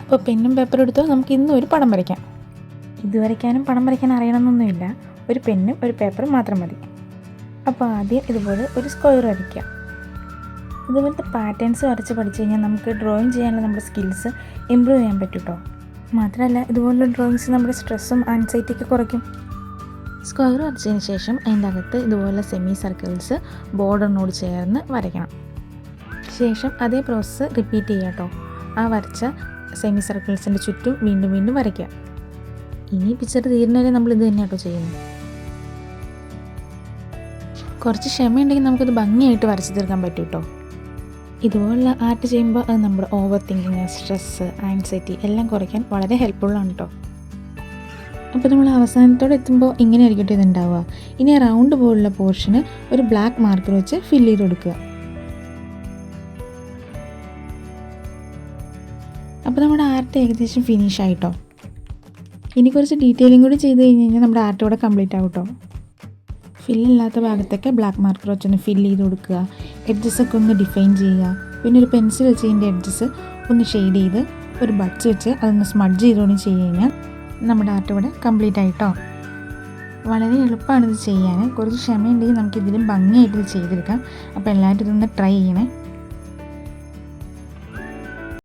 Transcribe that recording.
അപ്പോൾ പെന്നും പേപ്പറും എടുത്തോ നമുക്ക് ഇന്നും ഒരു പടം വരയ്ക്കാം. ഇത് വരയ്ക്കാനും പടം വരയ്ക്കാൻ അറിയണമെന്നൊന്നുമില്ല, ഒരു പെന്നും ഒരു പേപ്പറും മാത്രം മതി. അപ്പോൾ ആദ്യം ഇതുപോലെ ഒരു സ്ക്വയർ വരയ്ക്കുക. ഇതുപോലത്തെ പാറ്റേൺസ് വരച്ച് പഠിച്ചു കഴിഞ്ഞാൽ നമുക്ക് ഡ്രോയിങ് ചെയ്യാനുള്ള നമ്മുടെ സ്കിൽസ് ഇമ്പ്രൂവ് ചെയ്യാൻ പറ്റും കേട്ടോ. മാത്രമല്ല ഇതുപോലുള്ള ഡ്രോയിങ്സ് നമ്മുടെ സ്ട്രെസ്സും ആൻസൈറ്റിയൊക്കെ കുറയ്ക്കും. സ്ക്വയർ വരച്ചതിന് ശേഷം അതിൻ്റെ അകത്ത് ഇതുപോലെ സെമി സർക്കിൾസ് ബോർഡറിനോട് ചേർന്ന് വരയ്ക്കണം. ശേഷം അതേ പ്രോസസ്സ് റിപ്പീറ്റ് ചെയ്യുക കേട്ടോ. ആ വരച്ച സെമി സർക്കിൾസിൻ്റെ ചുറ്റും വീണ്ടും വീണ്ടും വരയ്ക്കുക. ഇനി പിക്ചർ തീരുന്നവരെ നമ്മൾ ഇത് തന്നെ കേട്ടോ ചെയ്യുന്നത്. കുറച്ച് ക്ഷമയുണ്ടെങ്കിൽ നമുക്കത് ഭംഗിയായിട്ട് വരച്ച് തീർക്കാൻ പറ്റും കേട്ടോ. ഇതുപോലുള്ള ആർട്ട് ചെയ്യുമ്പോൾ അത് നമ്മുടെ ഓവർ തിങ്കിങ്, സ്ട്രെസ്സ്, ആൻസൈറ്റി എല്ലാം കുറയ്ക്കാൻ വളരെ ഹെൽപ്ഫുള്ളാണ് കേട്ടോ. അപ്പോൾ നമ്മൾ അവസാനത്തോടെ എത്തുമ്പോൾ ഇങ്ങനെയായിരിക്കും ഇതുണ്ടാവുക. ഇനി ആ റൗണ്ട് പോലുള്ള പോർഷന് ഒരു ബ്ലാക്ക് മാർക്കർ വെച്ച് ഫില്ല് ചെയ്ത് കൊടുക്കുക. അപ്പോൾ നമ്മുടെ ആർട്ട് ഏകദേശം ഫിനിഷ് ആയിട്ടോ. ഇനി കുറച്ച് ഡീറ്റെയിലിംഗ് കൂടി ചെയ്ത് കഴിഞ്ഞാൽ നമ്മുടെ ആർട്ട് ഇവിടെ കംപ്ലീറ്റ് ആവും കേട്ടോ. ഫില്ലില്ലാത്ത ഭാഗത്തൊക്കെ ബ്ലാക്ക് മാർക്കർ വെച്ചൊന്ന് ഫില്ല് ചെയ്ത് കൊടുക്കുക. എഡ്ജസൊക്കെ ഒന്ന് ഡിഫൈൻ ചെയ്യുക. പിന്നെ ഒരു പെൻസിൽ വെച്ച് ഇതിൻ്റെ എഡ്ജസ് ഒന്ന് ഷെയ്ഡ് ചെയ്ത് ഒരു ബഡ്സ് വെച്ച് അതൊന്ന് സ്മഡ്ജ് ചെയ്തുകൊണ്ട് ചെയ്ത് കഴിഞ്ഞാൽ നമ്മുടെ ആർട്ട് ഇവിടെ കംപ്ലീറ്റ് ആയിട്ടോ. വളരെ എളുപ്പമാണ് ഇത് ചെയ്യാൻ. കുറച്ച് ക്ഷമയുണ്ടെങ്കിൽ നമുക്കിതിലും ഭംഗിയായിട്ട് ഇത് ചെയ്തെടുക്കാം. അപ്പോൾ എല്ലാവരും ഇതൊന്ന് ട്രൈ ചെയ്യണേ.